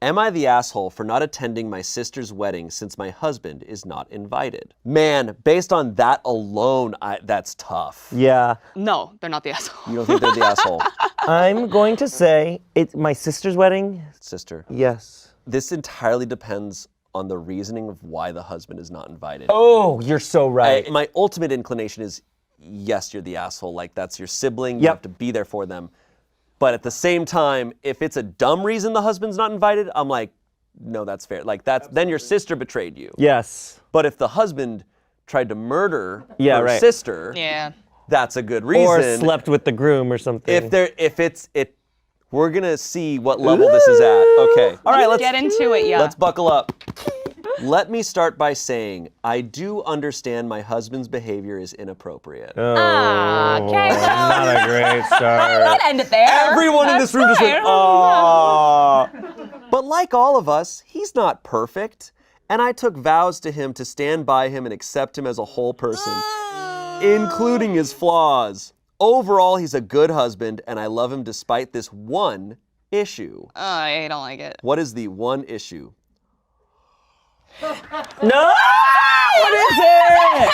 Am I the asshole for not attending my sister's wedding since my husband is not invited? Man, based on that alone, that's tough. Yeah. No, they're not the asshole. You don't think they're the asshole? I'm going to say it's my sister's wedding. Sister. Yes. This entirely depends on the reasoning of why the husband is not invited. Oh, you're so right. My ultimate inclination is, yes, you're the asshole. Like, that's your sibling. You have to be there for them. But at the same time, if it's a dumb reason the husband's not invited, I'm like, no, that's fair. Like, then your sister betrayed you. Yes. But if the husband tried to murder her sister, that's a good reason. Or slept with the groom or something. We're gonna see what level this is at. Okay. All right, let's get into it, Let's buckle up. Let me start by saying, I do understand my husband's behavior is inappropriate. Okay, well, not a great start. Let's end it there. Everyone in this room just went, aww. But like all of us, he's not perfect. And I took vows to him to stand by him and accept him as a whole person, including his flaws. Overall, he's a good husband, and I love him despite this one issue. I don't like it. What is the one issue? No! What is it?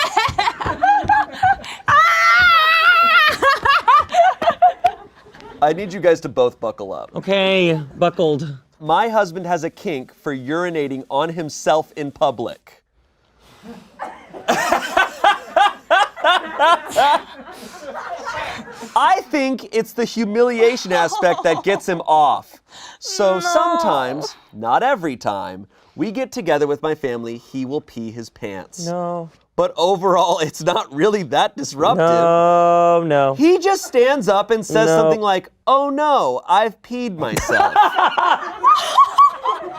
I need you guys to both buckle up. Okay, buckled. My husband has a kink for urinating on himself in public. I think it's the humiliation aspect that gets him off. So sometimes, not every time, we get together with my family, he will pee his pants. No. But overall, it's not really that disruptive. No. He just stands up and says something like, oh no, I've peed myself.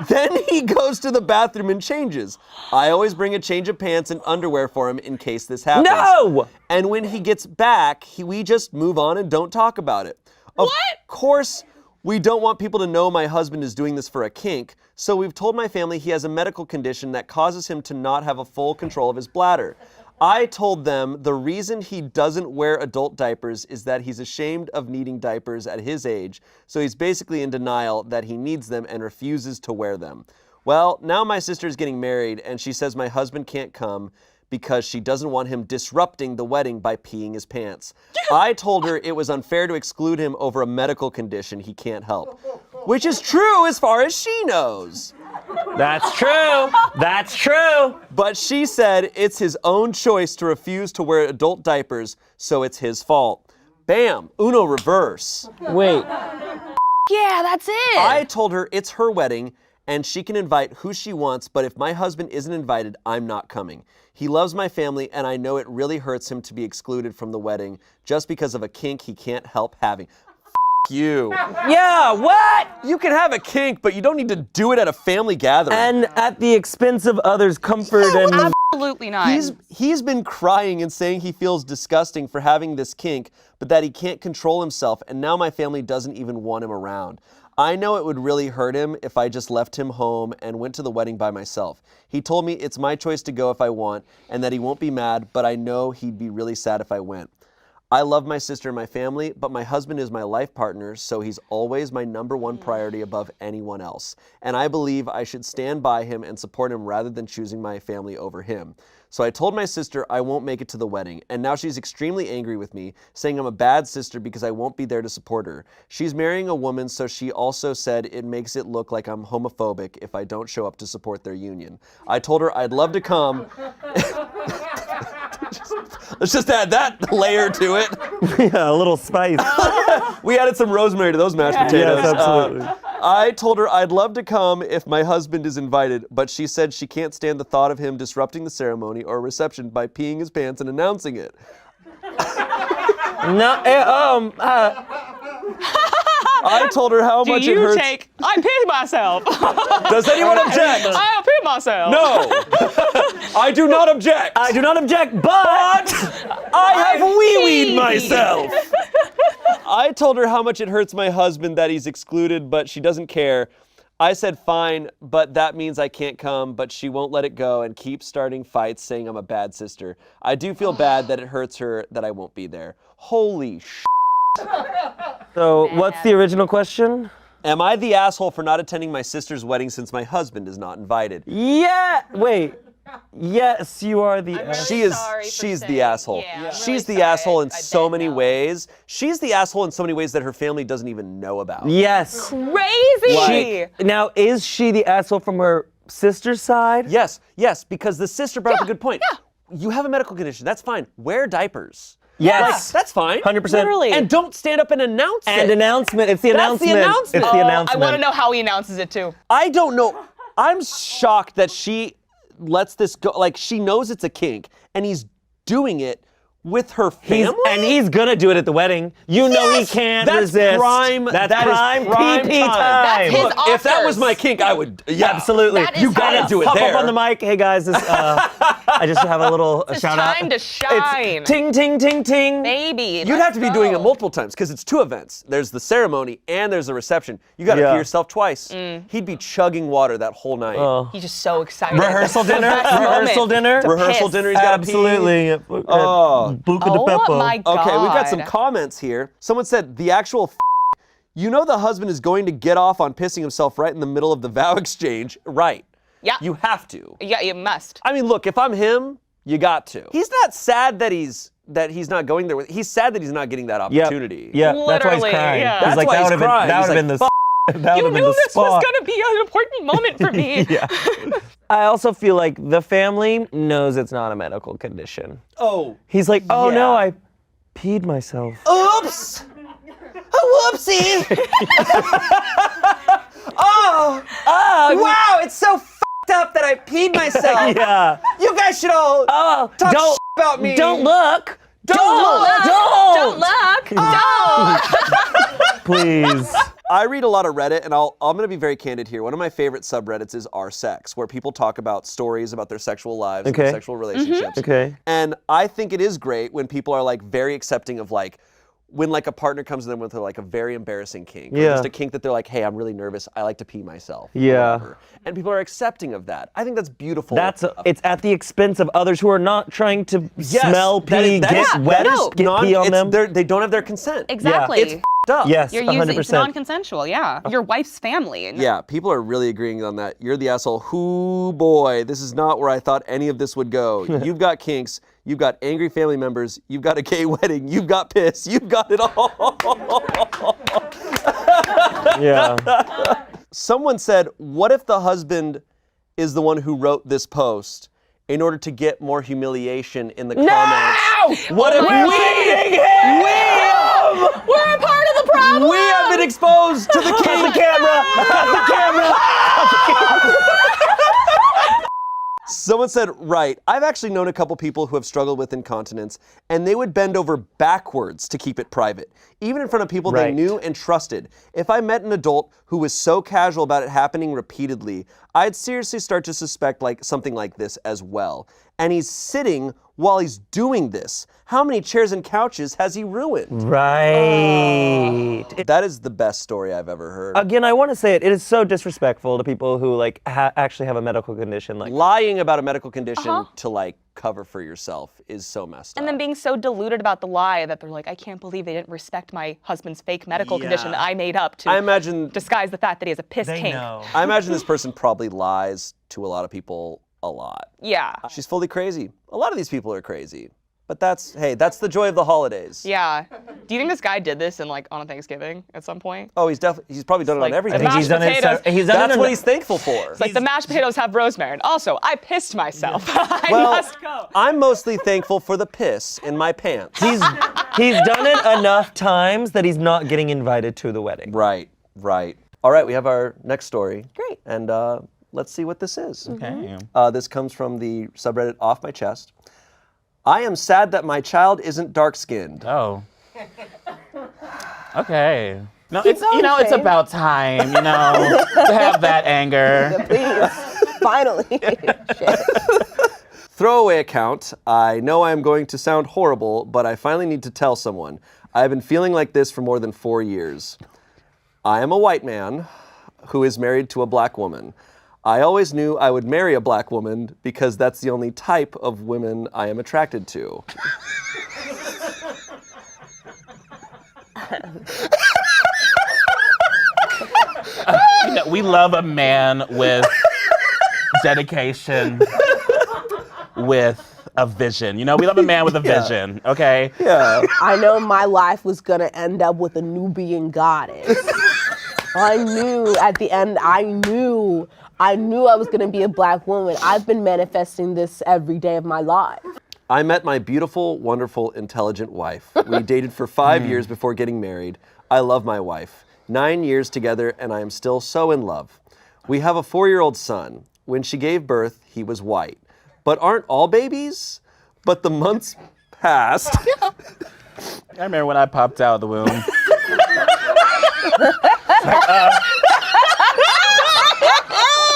Then he goes to the bathroom and changes. I always bring a change of pants and underwear for him in case this happens. No! And when he gets back, we just move on and don't talk about it. Of course, we don't want people to know my husband is doing this for a kink, so we've told my family he has a medical condition that causes him to not have a full control of his bladder. I told them the reason he doesn't wear adult diapers is that he's ashamed of needing diapers at his age, so he's basically in denial that he needs them and refuses to wear them. Well, now my sister's getting married, and she says my husband can't come because she doesn't want him disrupting the wedding by peeing his pants. I told her it was unfair to exclude him over a medical condition he can't help, which is true as far as she knows. That's true. That's true. But she said it's his own choice to refuse to wear adult diapers, so it's his fault. Bam, Uno reverse. Wait. Yeah, that's it. I told her it's her wedding and she can invite who she wants, but if my husband isn't invited, I'm not coming. He loves my family, and I know it really hurts him to be excluded from the wedding just because of a kink he can't help having. You. Yeah, what? You can have a kink, but you don't need to do it at a family gathering. And at the expense of others' comfort and... Absolutely not. He's been crying and saying he feels disgusting for having this kink, but that he can't control himself, and now my family doesn't even want him around. I know it would really hurt him if I just left him home and went to the wedding by myself. He told me it's my choice to go if I want, and that he won't be mad, but I know he'd be really sad if I went. I love my sister and my family, but my husband is my life partner, so he's always my number one priority above anyone else. And I believe I should stand by him and support him rather than choosing my family over him. So I told my sister I won't make it to the wedding, and now she's extremely angry with me, saying I'm a bad sister because I won't be there to support her. She's marrying a woman, so she also said it makes it look like I'm homophobic if I don't show up to support their union. I told her I'd love to come. Let's just add that layer to it. Yeah, a little spice. We added some rosemary to those mashed potatoes. Yes, absolutely. I told her I'd love to come if my husband is invited, but she said she can't stand the thought of him disrupting the ceremony or reception by peeing his pants and announcing it. I told her how much it hurts. I peed myself. Does anyone object? I peed myself. No. I do not object. I do not object, but I have wee-weed myself. I told her how much it hurts my husband that he's excluded, but she doesn't care. I said fine, but that means I can't come, but she won't let it go and keeps starting fights saying I'm a bad sister. I do feel bad that it hurts her that I won't be there. Holy sh**. So what's the original question? Am I the asshole for not attending my sister's wedding since my husband is not invited? Yeah. Wait. Yes, you are the. She's the asshole. She's the asshole in so many ways. She's the asshole in so many ways that her family doesn't even know about. Yes. Crazy. Now, is she the asshole from her sister's side? Yes, because the sister brought up a good point. Yeah. You have a medical condition, that's fine. Wear diapers. Yes. That's fine. 100%. Literally. And don't stand up and announce it. And announcement. It's the That's the announcement. announcement. It's the I announcement. want to know how he announces it too. I don't know. I'm shocked that she lets this go. Like, she knows it's a kink, and he's doing it with her family? He's gonna do it at the wedding. You know he can't resist. Prime, That's that prime is prime PP time. That's his Look, if that was my kink, I would, Absolutely. That is You gotta do it Pop there. up on the mic. Hey guys, I just have a little It's shout out. time to shine. It's ting ting ting ting. Baby. You'd have to be doing it multiple times because it's 2 events. There's the ceremony and there's the reception. You gotta pee yourself twice. He'd be chugging water that whole night. He's just so excited. Rehearsal dinner. Rehearsal dinner. Rehearsal piss. dinner, he's gotta pee. Absolutely. Buca de Beppo. Oh my God. Okay, we've got some comments here. Someone said, the actual you know the husband is going to get off on pissing himself right in the middle of the vow exchange. Right. Yeah. You have to. Yeah, you must. I mean, look, if I'm him, you got to. He's not sad that he's not going there. He's sad that he's not getting that opportunity. Yeah, that's why he's Literally, crying. yeah. He's That's like, why that he's would have crying. been, He's that would have been the like, that You would have been knew the this spot. was gonna be an important moment for me. I also feel like the family knows it's not a medical condition. Oh. He's like, oh no, Yeah. I peed myself. Oops! Whoopsie! Oh! Wow, it's so f***ed up that I peed myself. Yeah. You guys should all talk don't shit about me. Don't look. Don't look. Don't. Please. I read a lot of Reddit, and I'm going to be very candid here. One of my favorite subreddits is r/sex, where people talk about stories about their sexual lives and their sexual relationships. Okay. And I think it is great when people are like very accepting of like, when like a partner comes to them with like a very embarrassing kink. Or just a kink that they're like, hey, I'm really nervous. I like to pee myself. Yeah. Whatever. And people are accepting of that. I think that's beautiful. It's at the expense of others who are not trying to smell pee, get wet, get pee on them. They don't have their consent. Exactly. It's f***ed up. Yes, You're using 100%. it's non-consensual. Yeah. Your wife's family. Yeah, people are really agreeing on that. You're the asshole. Hoo boy, this is not where I thought any of this would go. You've got kinks. You've got angry family members. You've got a gay wedding. You've got piss. You've got it all. Yeah. Someone said, what if the husband is the one who wrote this post in order to get more humiliation in the comments? What if We're leading him! We're a part of the problem. we have been exposed to the Cut kink? the camera! Cut the camera! Someone said, right, I've actually known a couple people who have struggled with incontinence, and they would bend over backwards to keep it private, even in front of people they Right. knew and trusted. If I met an adult who was so casual about it happening repeatedly, I'd seriously start to suspect like something like this as well. And he's sitting while he's doing this. How many chairs and couches has he ruined? Right. That is the best story I've ever heard. Again, I want to say it is so disrespectful to people who like actually have a medical condition. Like, Lying about a medical condition to like cover for yourself is so messed up. And then being so deluded about the lie that they're like, I can't believe they didn't respect my husband's fake medical condition that I made up to I imagine disguise the fact that he has a piss kink. I imagine this person probably lies to a lot of people a lot. Yeah. She's fully crazy. A lot of these people are crazy. But that's the joy of the holidays. Yeah. Do you think this guy did this in like on a Thanksgiving at some point? Oh, he's probably done it Like, on everything. I think he's done it. Mashed He's done That's it. what he's thankful for. Like the mashed potatoes have rosemary. And also, I pissed myself. I Well, must go. I'm mostly thankful for the piss in my pants. He's done it enough times that he's not getting invited to the wedding. Right. All right, we have our next story. Great. And let's see what this is. Okay. This comes from the subreddit Off My Chest. I am sad that my child isn't dark-skinned. Oh. Okay. No, it's about time, to have that anger. Please, finally. Throwaway account. I know I am going to sound horrible, but I finally need to tell someone. I have been feeling like this for more than 4 years. I am a white man who is married to a black woman. I always knew I would marry a black woman because that's the only type of women I am attracted to. we love a man with dedication, with a vision. We love a man with a vision, okay? Yeah. I know my life was gonna end up with a Nubian goddess. I knew at the end, I knew I was gonna be a Black woman. I've been manifesting this every day of my life. I met my beautiful, wonderful, intelligent wife. We dated for 5 years before getting married. I love my wife. 9 years together, and I am still so in love. We have a 4-year-old son. When she gave birth, he was white. But aren't all babies? But the months passed. I remember when I popped out of the womb.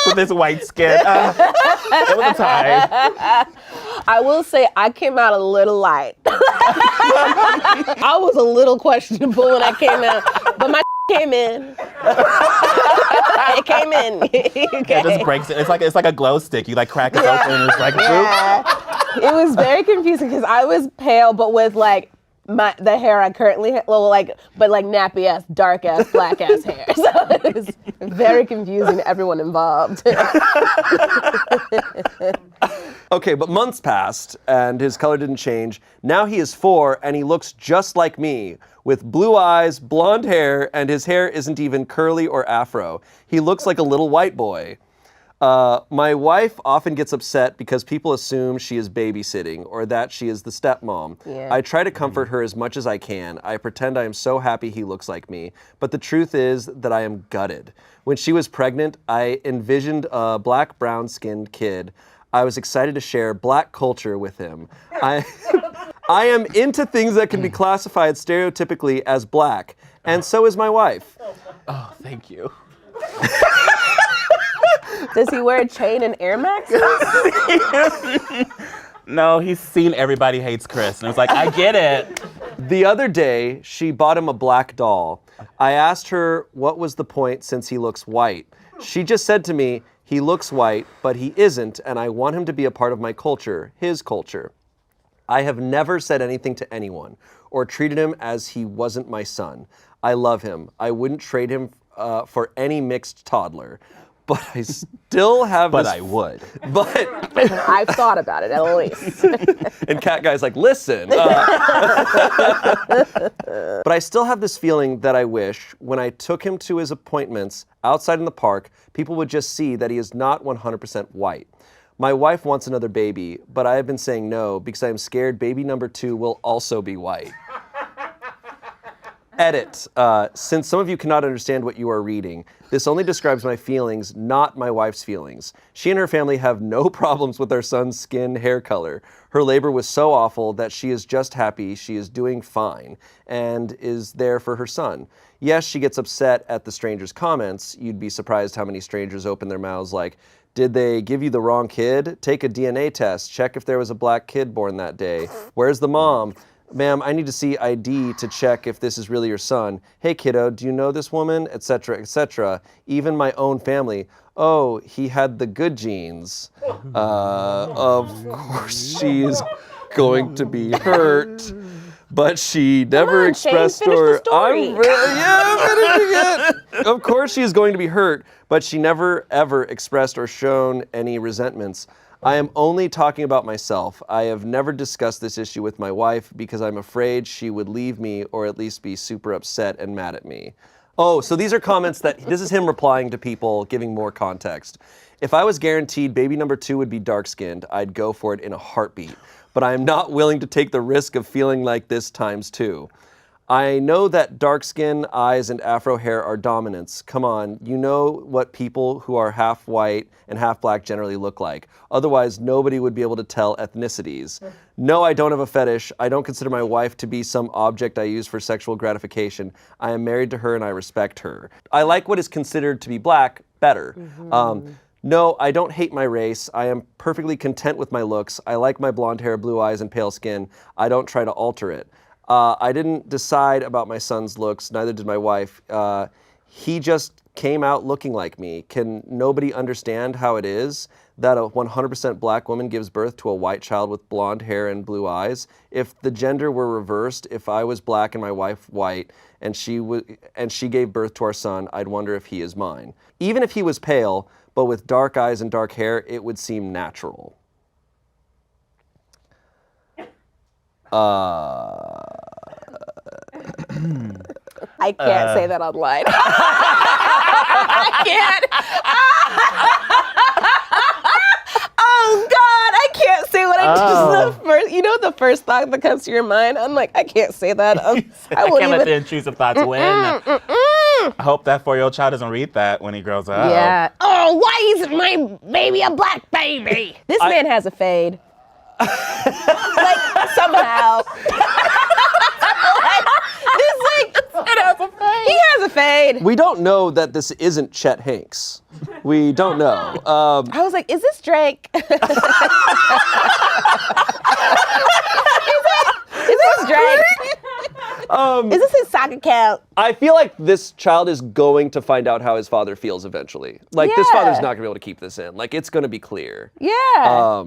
With this white skin. It was a time. I will say I came out a little light. I was a little questionable when I came out, but my came in. It came in. Okay. It just breaks it. It's like a glow stick. You like crack it open and it's like, yeah. It was very confusing because I was pale, but with like the hair I currently have, but nappy ass, dark ass, black ass hair. So it was very confusing to everyone involved. Okay, but months passed and his color didn't change. Now he is 4 and he looks just like me with blue eyes, blonde hair, and his hair isn't even curly or afro. He looks like a little white boy. My wife often gets upset because people assume she is babysitting or that she is the stepmom. Yeah. I try to comfort her as much as I can. I pretend I am so happy he looks like me, but the truth is that I am gutted. When she was pregnant, I envisioned a black, brown-skinned kid. I was excited to share Black culture with him. I am into things that can be classified stereotypically as Black, and so is my wife. oh, thank you. Does he wear a chain and Air Max? No, he's seen Everybody Hates Chris, and it's like, I get it. The other day, she bought him a black doll. I asked her what was the point since he looks white. She just said to me, he looks white, but he isn't, and I want him to be a part of my culture, his culture. I have never said anything to anyone or treated him as he wasn't my son. I love him. I wouldn't trade him for any mixed toddler. But I still have But this... I would. But... I've thought about it, at least. And Cat Guy's like, listen. But I still have this feeling that I wish, when I took him to his appointments outside in the park, people would just see that he is not 100% white. My wife wants another baby, but I have been saying no because I am scared baby number 2 will also be white. Edit. Since some of you cannot understand what you are reading, this only describes my feelings, not my wife's feelings. She and her family have no problems with their son's skin hair color. Her labor was so awful that she is just happy she is doing fine and is there for her son. Yes, she gets upset at the strangers' comments. You'd be surprised how many strangers open their mouths like, did they give you the wrong kid? Take a DNA test. Check if there was a black kid born that day. Where's the mom? Ma'am, I need to see ID to check if this is really your son. Hey, kiddo, do you know this woman? Etc., etc. Even my own family. Oh, he had the good genes. Of course she is going to be hurt, but she never expressed Shane, finish the story. I'm finishing it. Of course she is going to be hurt, but she never ever expressed or shown any resentments. I am only talking about myself. I have never discussed this issue with my wife because I'm afraid she would leave me or at least be super upset and mad at me. Oh, so these are comments this is him replying to people, giving more context. If I was guaranteed baby number 2 would be dark-skinned, I'd go for it in a heartbeat. But I am not willing to take the risk of feeling like this times 2. I know that dark skin, eyes, and afro hair are dominants. Come on, you know what people who are half white and half black generally look like. Otherwise, nobody would be able to tell ethnicities. No, I don't have a fetish. I don't consider my wife to be some object I use for sexual gratification. I am married to her and I respect her. I like what is considered to be black better. No, I don't hate my race. I am perfectly content with my looks. I like my blonde hair, blue eyes, and pale skin. I don't try to alter it. I didn't decide about my son's looks, neither did my wife. he just came out looking like me. Can nobody understand how it is that a 100% black woman gives birth to a white child with blonde hair and blue eyes? If the gender were reversed, if I was black and my wife white, and she gave birth to our son, I'd wonder if he is mine. Even if he was pale, but with dark eyes and dark hair, it would seem natural. I can't say that online. I can't. Oh God, I can't say what I just the first. You know the first thought that comes to your mind. I'm like, I can't say that. I can't let the intrusive thoughts win. I hope that 4-year-old child doesn't read that when he grows up. Yeah. Oh, why is my baby a black baby? This man has a fade. Like somehow. He has a fade. We don't know that this isn't Chet Hanks. We don't know. I was like, is this Drake? Is this Drake? Is this his soccer cap? I feel like this child is going to find out how his father feels eventually. Like, this father's not going to be able to keep this in. Like, it's going to be clear. Yeah.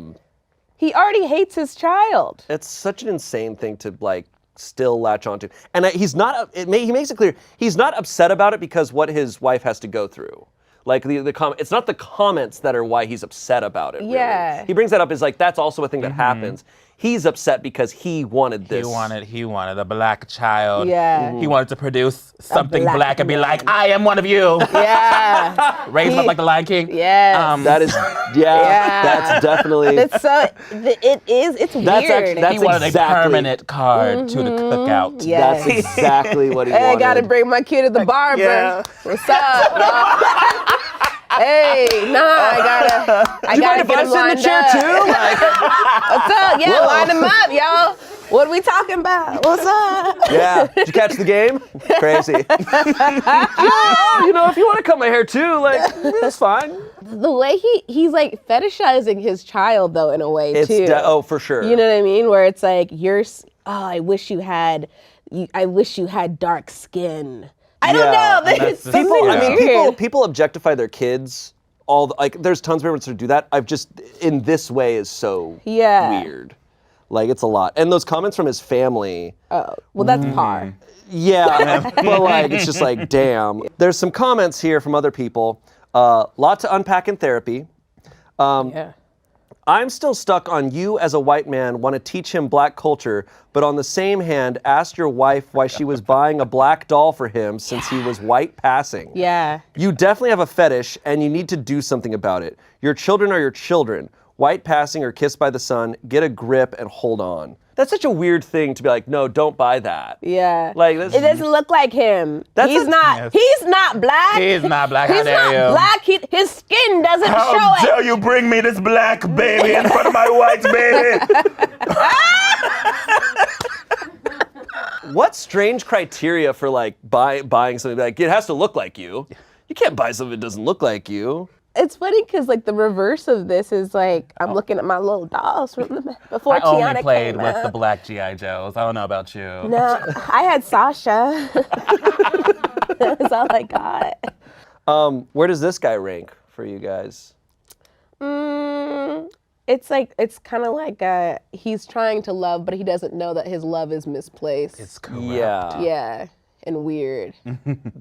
He already hates his child. It's such an insane thing to, like, still latch onto. And he's not, he makes it clear, he's not upset about it because what his wife has to go through. Like, it's not the comments that are why he's upset about it, really. Yeah. He brings that up as, like, that's also a thing that happens. He's upset because he wanted this. He wanted a black child. Yeah. He wanted to produce something black black and be man. like, I am one of you. Yeah. Raise him up like the Lion King. Yes. That is, that's definitely. It's so, it's weird. He wanted a permanent card to the cookout. Yes. That's exactly what he wanted. Hey, I gotta bring my kid to the barber. Yeah. What's up, y'all? Hey, I gotta get him lined up. too? Like, What's up? Yeah, Whoa. line him up, y'all. What are we talking about? What's up? yeah. Did you catch the game? Crazy. If you want to cut my hair too, like, that's fine. The way he's like fetishizing his child though in a way too. For sure. You know what I mean? Where it's like I wish you had dark skin. I don't know. There's People objectify their kids. There's tons of parents who do that. In this way is so weird. Like, it's a lot. And those comments from his family. Oh, well, that's par. Yeah, but like, it's just like, damn. There's some comments here from other people. Lot to unpack in therapy. I'm still stuck on you as a white man want to teach him black culture, but on the same hand, asked your wife why she was buying a black doll for him since he was white passing. Yeah. You definitely have a fetish and you need to do something about it. Your children are your children. White passing or kissed by the sun, get a grip and hold on. That's such a weird thing to be like, no, don't buy that. Yeah. Like, it doesn't look like him. He's not black. He's not black. He's How not dare you? black. His skin doesn't show How it. dare you bring me this black baby in front of my white baby? What strange criteria for like buying something like, it has to look like you. You can't buy something that doesn't look like you. It's funny because like the reverse of this is like I'm looking at my little dolls from before I Tiana only played came with out. the black G.I. Joes. I don't know about you. No, I had Sasha. That's all I got. Where does this guy rank for you guys? It's kind of like he's trying to love, but he doesn't know that his love is misplaced. It's correct. Yeah, and weird.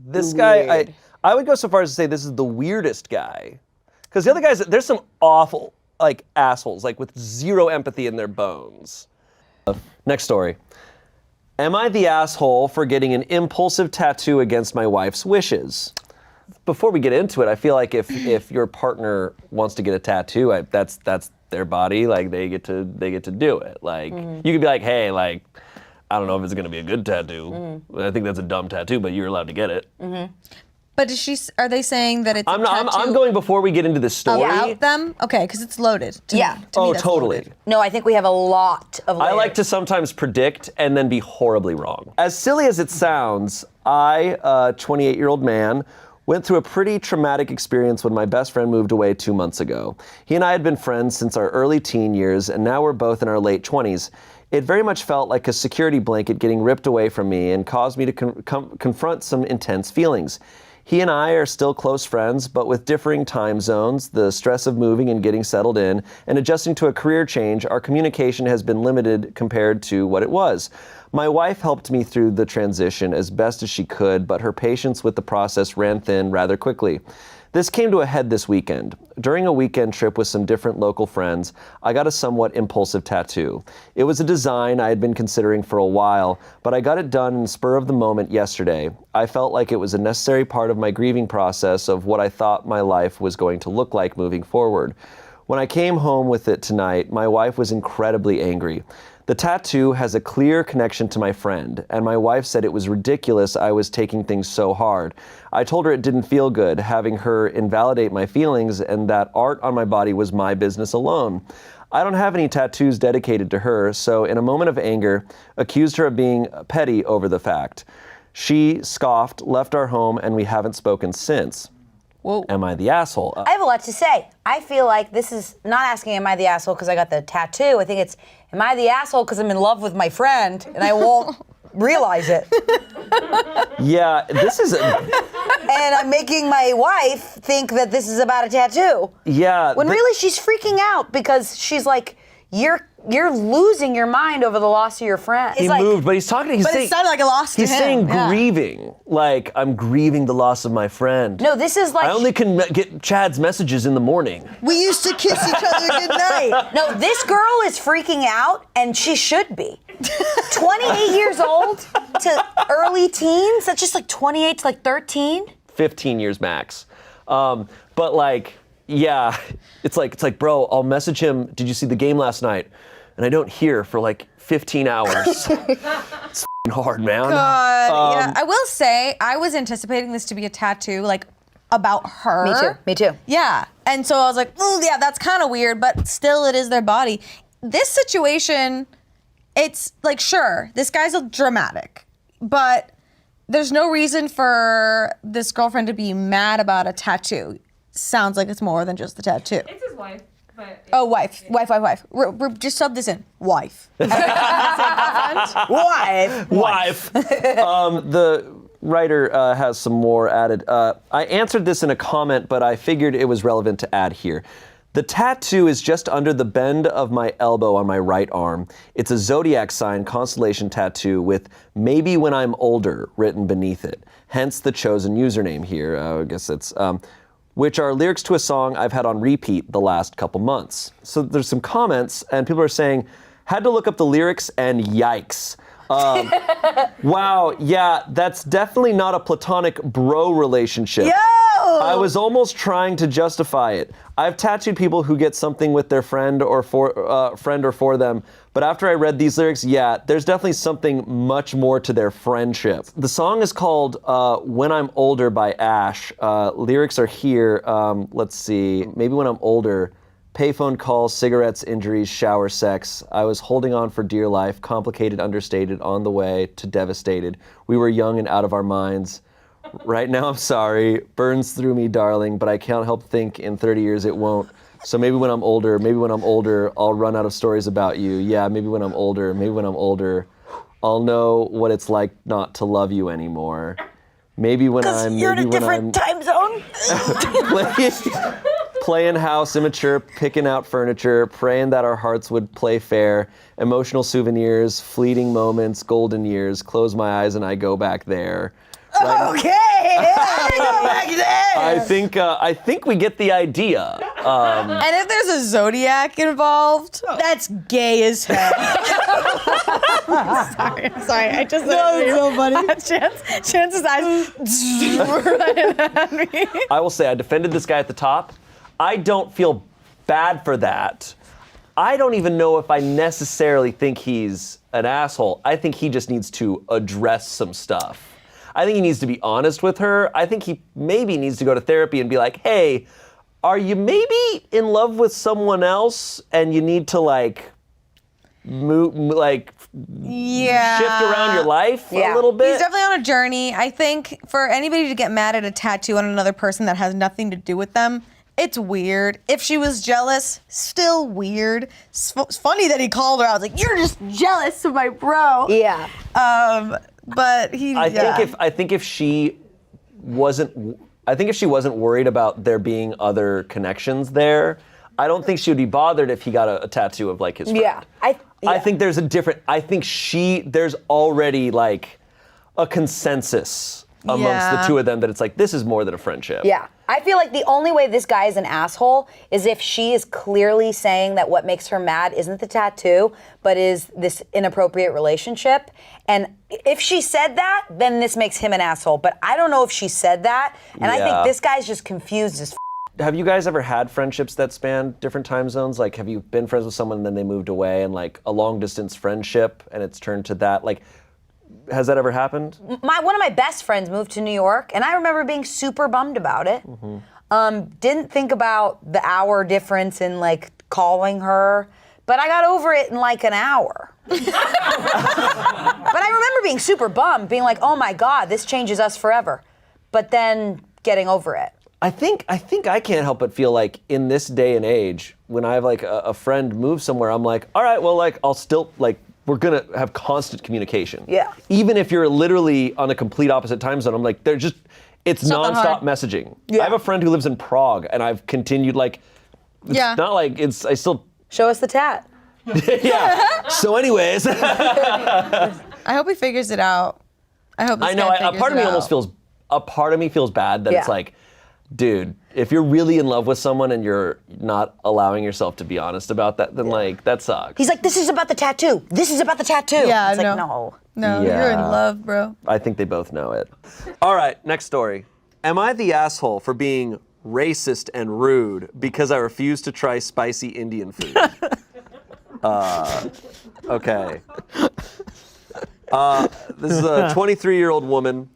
This guy, I would go so far as to say this is the weirdest guy. Because the other guys, there's some awful, like, assholes, like, with zero empathy in their bones. Next story. Am I the asshole for getting an impulsive tattoo against my wife's wishes? Before we get into it, I feel like if your partner wants to get a tattoo, that's their body. Like, they get to do it. Like, you could be like, hey, like, I don't know if it's gonna be a good tattoo. I think that's a dumb tattoo, but you're allowed to get it. But are they saying that it's a tattoo I'm going before we get into the story. about them? Okay, because it's loaded. To me that's totally. loaded. No, I think we have a lot of layers. I like to sometimes predict and then be horribly wrong. As silly as it sounds, I, a 28-year-old man, went through a pretty traumatic experience when my best friend moved away 2 months ago. He and I had been friends since our early teen years, and now we're both in our late 20s. It very much felt like a security blanket getting ripped away from me and caused me to confront some intense feelings. He and I are still close friends, but with differing time zones, the stress of moving and getting settled in, and adjusting to a career change, our communication has been limited compared to what it was. My wife helped me through the transition as best as she could, but her patience with the process ran thin rather quickly. This came to a head this weekend. During a weekend trip with some different local friends, I got a somewhat impulsive tattoo. It was a design I had been considering for a while, but I got it done in the spur of the moment yesterday. I felt like it was a necessary part of my grieving process of what I thought my life was going to look like moving forward. When I came home with it tonight, my wife was incredibly angry. The tattoo has a clear connection to my friend, and my wife said it was ridiculous I was taking things so hard. I told her it didn't feel good, having her invalidate my feelings, and that art on my body was my business alone. I don't have any tattoos dedicated to her, so in a moment of anger, accused her of being petty over the fact. She scoffed, left our home, and we haven't spoken since. Whoa. Am I the asshole? I have a lot to say. I feel like this is not asking, am I the asshole because I got the tattoo? I think it's, am I the asshole because I'm in love with my friend and I won't realize it? Yeah, this is And I'm making my wife think that this is about a tattoo. Yeah. When really she's freaking out because she's like, you're losing your mind over the loss of your friend. He moved, but he's talking. He's But saying, it sounded like a loss to him. He's saying Yeah. grieving, like I'm grieving the loss of my friend. No, this is like. I only can get Chad's messages in the morning. We used to kiss each other goodnight. No, this girl is freaking out, and she should be. 28 years old to early teens? That's just like 28 to like 13? 15 years max. But like, yeah, it's like, bro, I'll message him. Did you see the game last night? And I don't hear for like 15 hours. It's f***ing hard, man. Yeah, I will say I was anticipating this to be a tattoo, like about her. Me too. Yeah, and so I was like, oh yeah, that's kind of weird, but still, it is their body. This situation, it's like, sure, this guy's dramatic, but there's no reason for this girlfriend to be mad about a tattoo. Sounds like it's more than just the tattoo. It's his wife. But Oh, wife. Just sub this in. Wife. Wife. The writer has some more added. I answered this in a comment, but I figured it was relevant to add here. The tattoo is just under the bend of my elbow on my right arm. It's a zodiac sign constellation tattoo with "maybe when I'm older" written beneath it. Hence the chosen username here. I guess it's which are lyrics to a song I've had on repeat the last couple months. So there's some comments, and people are saying, had to look up the lyrics, and yikes. Wow, yeah, that's definitely not a platonic bro relationship. Yo! I was almost trying to justify it. I've tattooed people who get something with their friend or for them, but after I read these lyrics, yeah, there's definitely something much more to their friendship. The song is called When I'm Older by Ash. Lyrics are here. Let's see, maybe when I'm older. Payphone calls, cigarettes, injuries, shower sex. I was holding on for dear life, complicated, understated, on the way to devastated. We were young and out of our minds. Right now I'm sorry, burns through me, darling, but I can't help think in 30 years it won't. So maybe when I'm older, I'll run out of stories about you. Yeah, maybe when I'm older, I'll know what it's like not to love you anymore. Maybe when I'm, you're in a different time zone. Playing house, immature, picking out furniture, praying that our hearts would play fair, emotional souvenirs, fleeting moments, golden years, close my eyes and I go back there. Right? Okay, I go back there. I think we get the idea. And if there's a zodiac involved, that's gay as hell. sorry. I just it's so funny. Chance's eyes right at me. I will say I defended this guy at the top. I don't feel bad for that. I don't even know if I necessarily think he's an asshole. I think he just needs to address some stuff. I think he needs to be honest with her. I think he maybe needs to go to therapy and be like, hey, are you maybe in love with someone else and you need to shift around your life a little bit? He's definitely on a journey. I think for anybody to get mad at a tattoo on another person that has nothing to do with them, it's weird. If she was jealous, still weird. It's funny that he called her out. I was like, you're just jealous of my bro. Yeah. But he. I think if she wasn't worried about there being other connections there, I don't think she would be bothered if he got a tattoo of like his friend. Yeah. I think there's there's already like a consensus amongst the two of them that it's like, this is more than a friendship. Yeah. I feel like the only way this guy is an asshole is if she is clearly saying that what makes her mad isn't the tattoo, but is this inappropriate relationship. And if she said that, then this makes him an asshole. But I don't know if she said that. And I think this guy's just confused as Have you guys ever had friendships that span different time zones? Like, have you been friends with someone and then they moved away and like a long distance friendship and it's turned to that? Like, has that ever happened? one of my best friends moved to New York, and I remember being super bummed about it. Didn't think about the hour difference in like calling her, but I got over it in like an hour. But I remember being super bummed, being like, oh my God, this changes us forever. But then getting over it. I think I can't help but feel like in this day and age, when I have like a friend move somewhere, I'm like, all right, well, like I'll still like, we're gonna have constant communication. Yeah. Even if you're literally on a complete opposite time zone, I'm like, it's nonstop hard. messaging. Yeah. I have a friend who lives in Prague, and I've continued like, it's not like I still. Show us the tat. Yeah. So, anyways. I hope he figures it out. I hope. I know. A part of me almost feels. A part of me feels bad that it's like, dude, if you're really in love with someone and you're not allowing yourself to be honest about that, then like that sucks. He's like, this is about the tattoo. This is about the tattoo. Yeah, it's like, no. no. No, you're in Yeah. love, bro. I think they both know it. All right, next story. Am I the asshole for being racist and rude because I refuse to try spicy Indian food? Okay. This is a 23-year-old woman.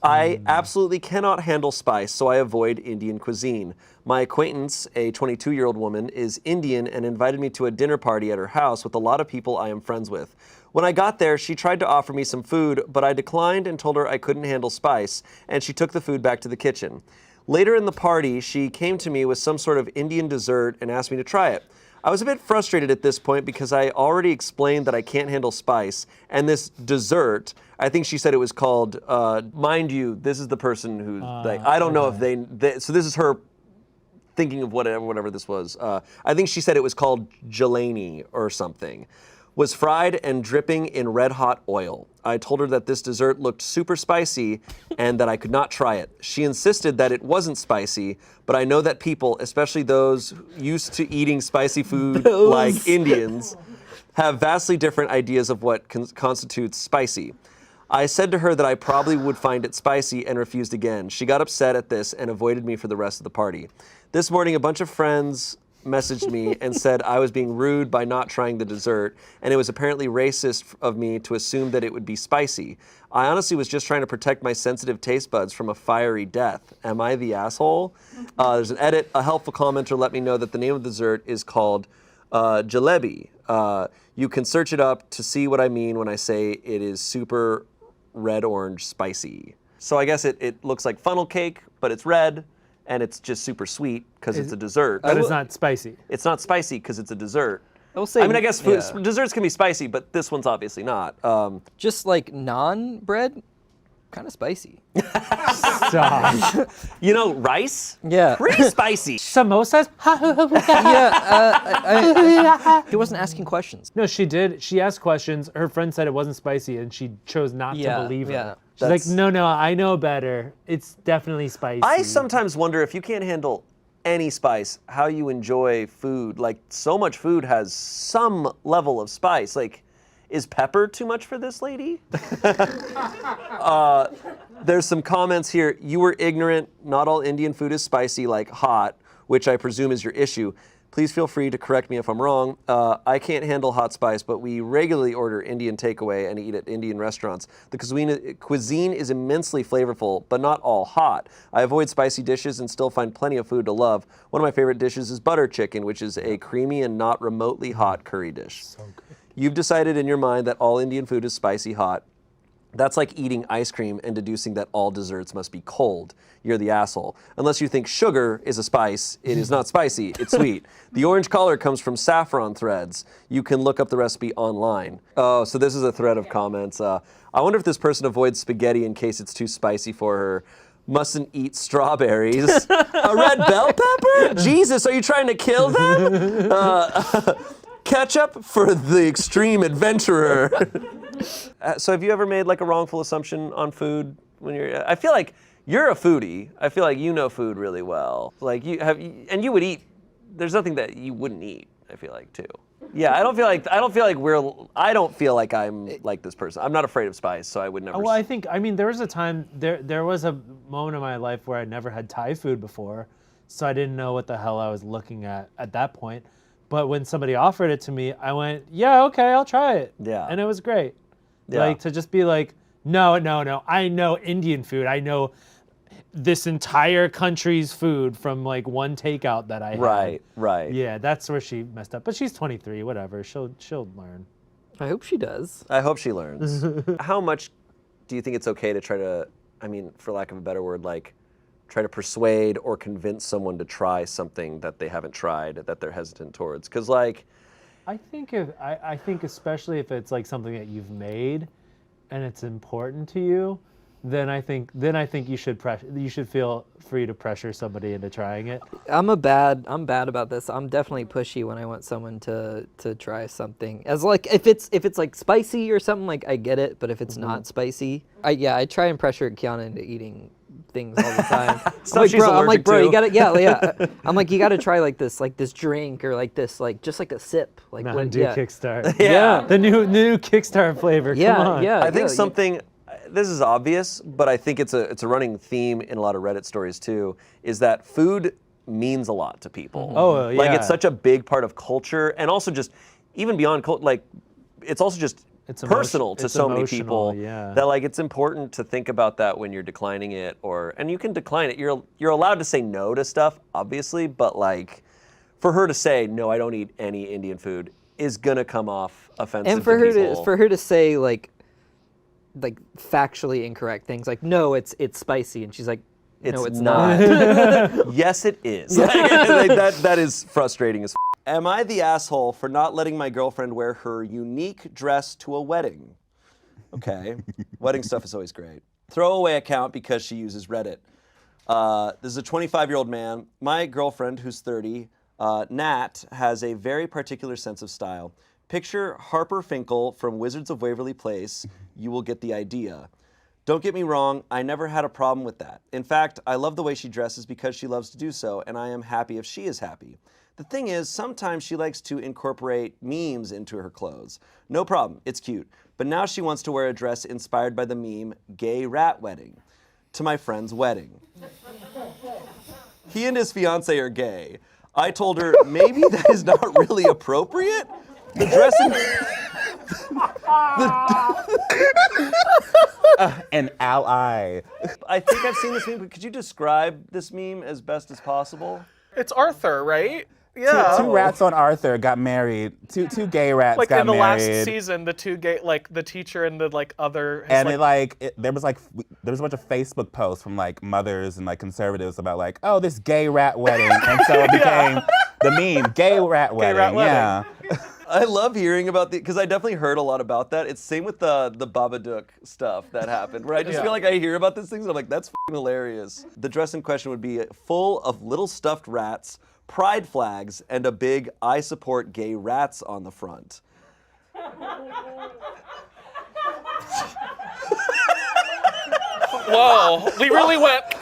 I absolutely cannot handle spice, so I avoid Indian cuisine. My acquaintance, a 22-year-old woman, is Indian and invited me to a dinner party at her house with a lot of people I am friends with. When I got there, she tried to offer me some food, but I declined and told her I couldn't handle spice, and she took the food back to the kitchen. Later in the party, she came to me with some sort of Indian dessert and asked me to try it. I was a bit frustrated at this point because I already explained that I can't handle spice, and this dessert, I think she said it was called, mind you, this is the person who, like, I don't know if they, so this is her thinking of whatever this was. I think she said it was called jalani or something. Was fried and dripping in red hot oil. I told her that this dessert looked super spicy and that I could not try it. She insisted that it wasn't spicy, but I know that people, especially those used to eating spicy food like Indians, have vastly different ideas of what constitutes spicy. I said to her that I probably would find it spicy and refused again. She got upset at this and avoided me for the rest of the party. This morning, a bunch of friends messaged me and said I was being rude by not trying the dessert, and it was apparently racist of me to assume that it would be spicy. I honestly was just trying to protect my sensitive taste buds from a fiery death. Am I the asshole? There's an edit. A helpful commenter let me know that the name of the dessert is called jalebi. You can search it up to see what I mean when I say it is super red-orange spicy. So I guess it looks like funnel cake, but it's red. And it's just super sweet because it's a dessert. But it's not spicy. It's not spicy because it's a dessert. I will say, I mean, I guess desserts can be spicy, but this one's obviously not. just like naan bread, kind of spicy. Stop. You know, rice? Yeah. Pretty spicy. Samosas? He wasn't asking questions. No, she did. She asked questions. Her friend said it wasn't spicy, and she chose not to believe her. She's like, no, I know better. It's definitely spicy. I sometimes wonder if you can't handle any spice, how you enjoy food. Like, so much food has some level of spice. Like, is pepper too much for this lady? There's some comments here. You were ignorant. Not all Indian food is spicy, like hot, which I presume is your issue. Please feel free to correct me if I'm wrong. I can't handle hot spice, but we regularly order Indian takeaway and eat at Indian restaurants. The cuisine is immensely flavorful, but not all hot. I avoid spicy dishes and still find plenty of food to love. One of my favorite dishes is butter chicken, which is a creamy and not remotely hot curry dish. So good. You've decided in your mind that all Indian food is spicy hot. That's like eating ice cream and deducing that all desserts must be cold. You're the asshole. Unless you think sugar is a spice, it is not spicy, it's sweet. The orange color comes from saffron threads. You can look up the recipe online. Oh, so this is a thread of comments. I wonder if this person avoids spaghetti in case it's too spicy for her. Mustn't eat strawberries. A red bell pepper? Jesus, are you trying to kill them? Ketchup for the extreme adventurer. So have you ever made like a wrongful assumption on food when you're? I feel like you're a foodie. I feel like you know food really well. Like and you would eat. There's nothing that you wouldn't eat. I feel like too. Yeah, I don't feel like I'm like this person. I'm not afraid of spice, so I would never. Well, there was a time, there was a moment in my life where I never had Thai food before, so I didn't know what the hell I was looking at that point. But when somebody offered it to me, I went, yeah, okay, I'll try it. Yeah. And it was great. Yeah. Like, to just be like, no, I know Indian food. I know this entire country's food from like one takeout that I had. Right. Yeah, that's where she messed up. But she's 23, whatever. She'll learn. I hope she does. I hope she learns. How much do you think it's okay to try to, for lack of a better word, like try to persuade or convince someone to try something that they haven't tried, that they're hesitant towards? Because like, I think especially if it's like something that you've made and it's important to you, then I think you should feel free to pressure somebody into trying it. I'm bad about this. I'm definitely pushy when I want someone to try something. As like if it's like spicy or something, like I get it, but if it's not spicy, I try and pressure Kiana into eating things all the time. I'm like, bro, you gotta I'm like, you gotta try like this drink or like this, like just like a sip. Like Kickstart. Yeah. The new Kickstart flavor. Yeah, Come on. yeah. I think something. This is obvious, but I think it's a running theme in a lot of Reddit stories too, is that food means a lot to people. Oh, yeah. Like it's such a big part of culture, and also just even beyond culture, like it's also just personal to so many people that like it's important to think about that when you're declining it, and you can decline it. You're allowed to say no to stuff, obviously, but like for her to say no, I don't eat any Indian food is gonna come off offensive. And for to for her to say like factually incorrect things, like no, it's spicy, and she's like, no, it's not. Yes, it is. that is frustrating as f. Am I the asshole for not letting my girlfriend wear her unique dress to a wedding? Okay. Wedding stuff is always great. Throwaway account because she uses Reddit. This is a 25-year-old man. My girlfriend, who's 30, Nat, has a very particular sense of style. Picture Harper Finkel from Wizards of Waverly Place. You will get the idea. Don't get me wrong, I never had a problem with that. In fact, I love the way she dresses because she loves to do so, and I am happy if she is happy. The thing is, sometimes she likes to incorporate memes into her clothes. No problem, it's cute. But now she wants to wear a dress inspired by the meme, Gay Rat Wedding, to my friend's wedding. He and his fiance are gay. I told her, maybe that is not really appropriate. The dressing... An ally. I think I've seen this meme, but could you describe this meme as best as possible? It's Arthur, right? Yeah. Two rats on Arthur got married. Two gay rats like got in the married. last season, the two gay, like the teacher and the like other. And there was a bunch of Facebook posts from like mothers and like conservatives about like, oh, this gay rat wedding, and so it became the meme, gay rat wedding. Rat wedding. Yeah. I love hearing about because I definitely heard a lot about that. It's same with the Babadook stuff that happened, where I just feel like I hear about these things and I'm like, that's f***ing hilarious. The dress in question would be full of little stuffed rats, pride flags, and a big I support gay rats on the front. Whoa, we really went with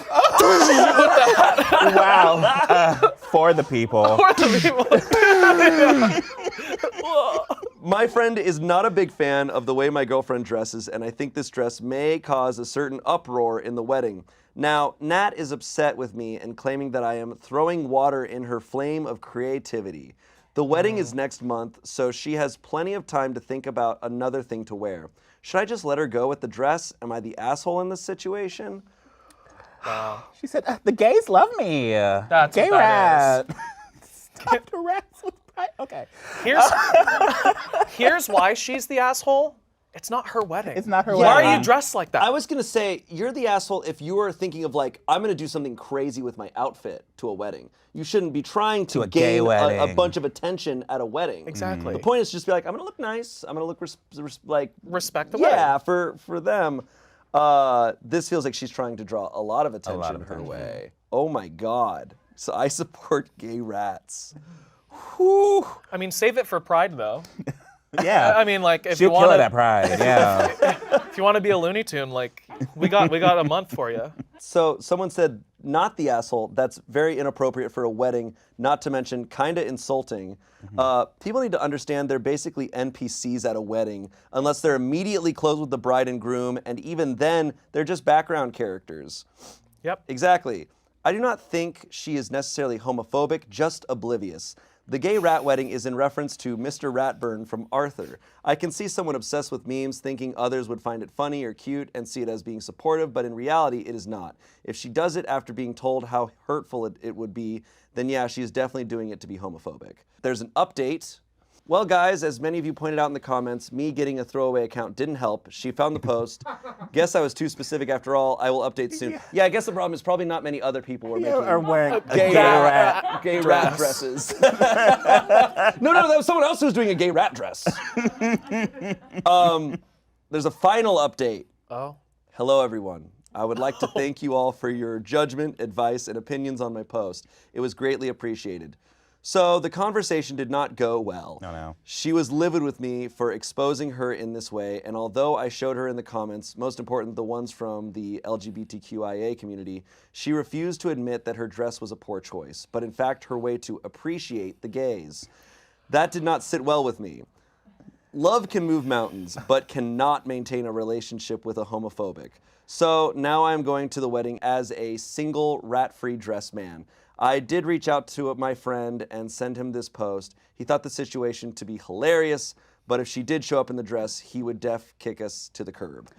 that. Wow. For the people. For the people. My friend is not a big fan of the way my girlfriend dresses, and I think this dress may cause a certain uproar in the wedding. Now, Nat is upset with me and claiming that I am throwing water in her flame of creativity. The wedding is next month, so she has plenty of time to think about another thing to wear. Should I just let her go with the dress? Am I the asshole in this situation? Wow. She said, the gays love me. That's gay what that rat. Stop the rats with pride. Okay. Here's why she's the asshole. It's not her wedding. It's not her Why wedding. are you dressed like that? I was gonna say, you're the asshole if you are thinking of like, I'm gonna do something crazy with my outfit to a wedding. You shouldn't be trying to gay gain a wedding. bunch of attention at a wedding. Exactly. The point is just be like, I'm gonna look nice. I'm gonna look like respect the wedding. Yeah, for them. This feels like she's trying to draw a lot of attention her way. Oh my God. So I support gay rats. Whew. I mean, save it for Pride, though. Yeah. I mean, like, if She'll you kill want it at Pride, yeah. if you want to be a Looney Tune, like, we got a month for you. So someone said, not the asshole. That's very inappropriate for a wedding, not to mention kinda insulting. People need to understand they're basically NPCs at a wedding, unless they're immediately close with the bride and groom, and even then, they're just background characters. Yep. Exactly. I do not think she is necessarily homophobic, just oblivious. The gay rat wedding is in reference to Mr. Ratburn from Arthur. I can see someone obsessed with memes thinking others would find it funny or cute and see it as being supportive, but in reality, it is not. If she does it after being told how hurtful it would be, then yeah, she is definitely doing it to be homophobic. There's an update. Well, guys, as many of you pointed out in the comments, me getting a throwaway account didn't help. She found the post. Guess I was too specific after all. I will update soon. Yeah, I guess the problem is probably not many other people were making Are wearing gay rat dresses. No, that was someone else who was doing a gay rat dress. There's a final update. Oh. Hello, everyone. I would like to thank you all for your judgment, advice, and opinions on my post. It was greatly appreciated. So the conversation did not go well. No. She was livid with me for exposing her in this way, and although I showed her in the comments, most important, the ones from the LGBTQIA community, she refused to admit that her dress was a poor choice, but in fact her way to appreciate the gays. That did not sit well with me. Love can move mountains, but cannot maintain a relationship with a homophobic. So now I'm going to the wedding as a single rat-free dress man. I did reach out to my friend and send him this post. He thought the situation to be hilarious, but if she did show up in the dress, he would kick us to the curb.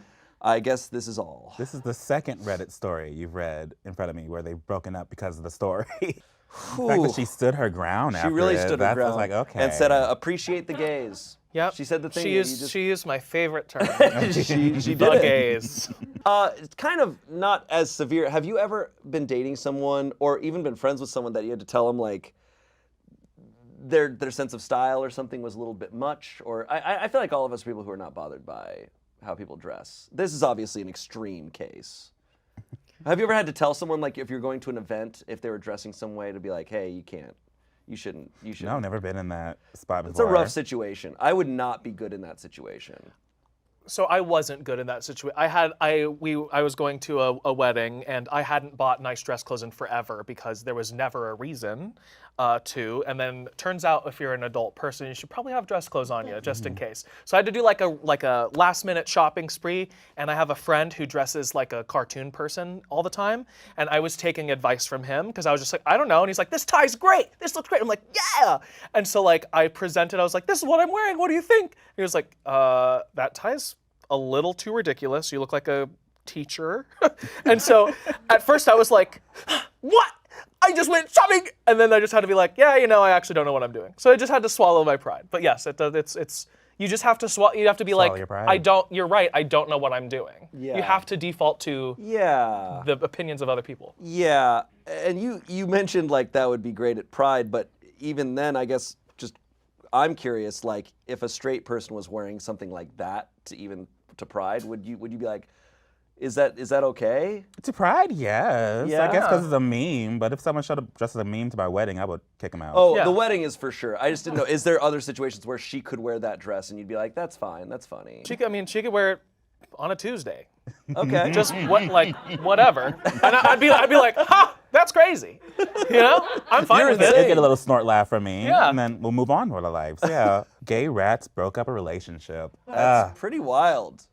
I guess this is all. This is the second Reddit story you've read in front of me where they've broken up because of the story. The fact that she stood her ground after She really it, stood her ground. like, okay. And said, appreciate the gays. Yep. She said the thing. She is my favorite term. she did the it. gays. It's kind of not as severe. Have you ever been dating someone or even been friends with someone that you had to tell them like their sense of style or something was a little bit much? Or I feel like all of us are people who are not bothered by how people dress. This is obviously an extreme case. Have you ever had to tell someone, like, if you're going to an event, if they were dressing some way, to be like, hey, you shouldn't. No, never been in that spot before. It's a rough situation. I would not be good in that situation. So I wasn't good in that situation. I was going to a wedding and I hadn't bought nice dress clothes in forever because there was never a reason to. And then turns out if you're an adult person, you should probably have dress clothes on you just in case. So I had to do like a last minute shopping spree. And I have a friend who dresses like a cartoon person all the time. And I was taking advice from him because I was just like, I don't know. And he's like, this tie's great. This looks great. I'm like, yeah. And so like I presented, I was like, this is what I'm wearing. What do you think? He was like, that tie's a little too ridiculous. You look like a teacher. And so at first I was like, what? I just went shopping. And then I just had to be like, yeah, I actually don't know what I'm doing. So I just had to swallow my pride. But yes, it's you just have to swallow. You have to be Swallow like, your pride. you're right. I don't know what I'm doing. Yeah. You have to default to the opinions of other people. Yeah, and you mentioned like that would be great at Pride, but even then, I guess I'm curious, like if a straight person was wearing something like that to Pride, would you be like, is that okay? To Pride, yes. Yeah. I guess because it's a meme, but if someone showed up dressed as a meme to my wedding, I would kick them out. Oh, Yeah. the wedding is for sure. I just didn't know. Is there other situations where she could wear that dress and you'd be like, that's fine, that's funny? She could wear it on a Tuesday. Okay. Just whatever. And I'd be like, ha, that's crazy. I'm fine with They'll it. get a little snort laugh from me, Yeah. and then we'll move on with our lives. Yeah. Gay rats broke up a relationship. That's pretty wild.